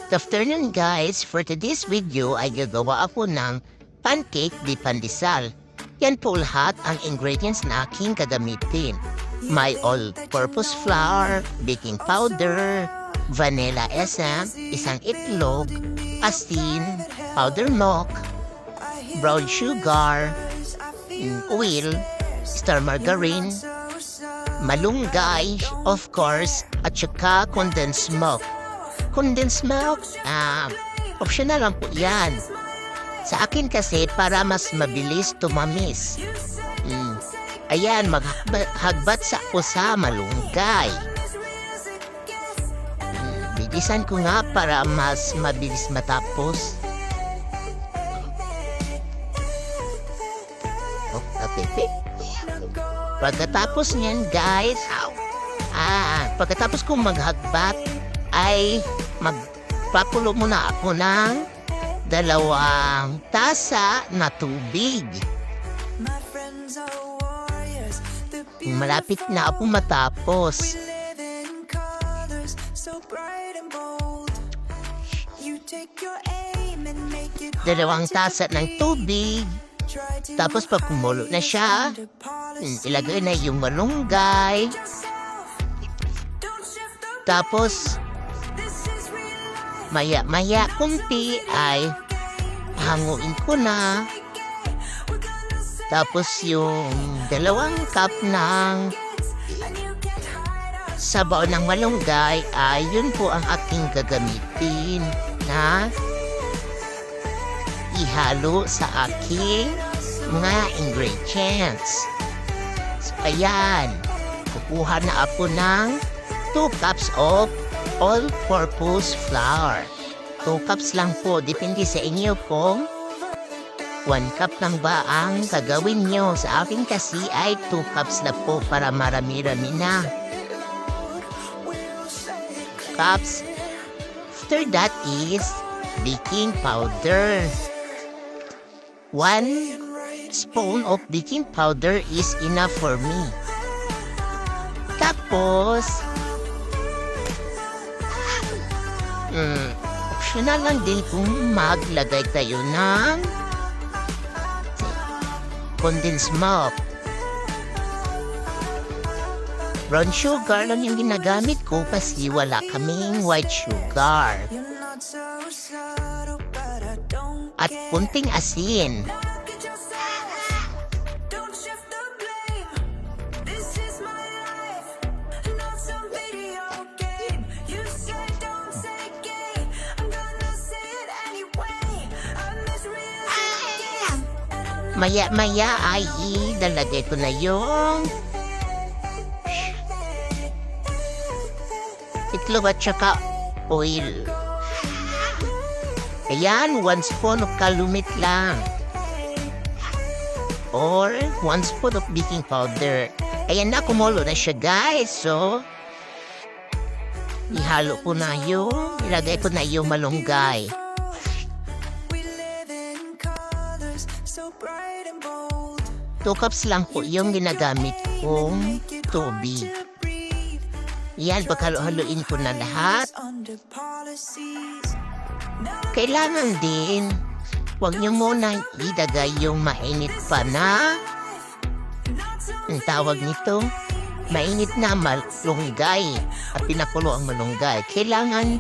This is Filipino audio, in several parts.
Good afternoon guys, for today's video ay gagawa ako ng pancake di pandesal. Yan po lahat ang ingredients na aking gagamitin. May all-purpose flour, baking powder, vanilla essence, isang itlog, asin, powder milk, brown sugar, oil, star margarine, malunggay, of course, at saka condensed milk. Condensed milk, optional lang po yan. Sa akin kasi, para mas mabilis tumamis. Ayan, maghagbat sa ako sa malunggay. Bigisan ko nga para mas mabilis matapos. Pagkatapos niyan guys, pagkatapos kong maghagbat, ay magpakulo muna ako ng 2 tasa na tubig. Malapit na ako matapos. 2 tasa ng tubig. Tapos pag kumulo na siya, ilagay na yung malunggay. Tapos maya-maya kunti ay hanguin ko na. Tapos yung 2 cup ng sabaw ng malunggay ay yun po ang aking gagamitin na ihalo sa aking mga ingredients. So ayan, kukuha na ako ng 2 cups of all-purpose flour. 2 cups lang po. Depende sa inyo kung 1 cup lang ba ang gagawin nyo. Sa akin kasi ay 2 cups na po para marami-rami na. Cups. After that is baking powder. 1 spoon of baking powder is enough for me. Tapos, optional lang din kung maglagay tayo ng condensed milk. Brown sugar lang yung ginagamit ko kasi wala kaming white sugar. At kunting asin. Maya-maya ay idalagay ko na yung itlog at saka oil. Ayan, 1 spoon of kalumit lang. Or 1 spoon of baking powder. Ayan na, kumulo na siya guys. So, ihalo ko na yung, ilagay ko na yung malunggay. 2 cups lang po yung ginagamit kong tubig. Yan, paghaluin ko na lahat. Kailangan din, huwag nyo muna ilagay yung mainit pa na, ang tawag nito, mainit na malunggay at pinakulo ang malunggay. Kailangan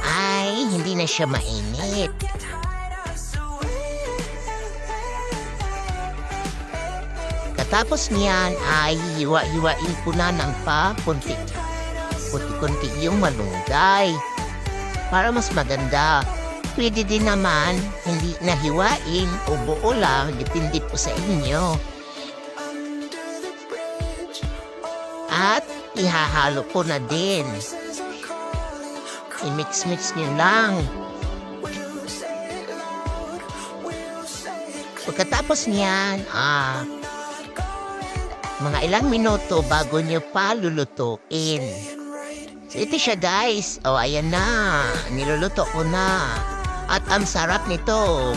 ay hindi na siya mainit. Tapos niyan ay hiwa-hiwain ko na ng kunti-kunti yung malunggay para mas maganda. Pwede din naman hindi nahiwain o buo lang, depende po sa inyo. At ihahalo ko na din. I-mix-mix nyo lang. Pagkatapos niyan, mga ilang minuto bago nyo pa lulutuin. So ito siya guys. O ayan na. Niluluto ko na. At ang sarap nito.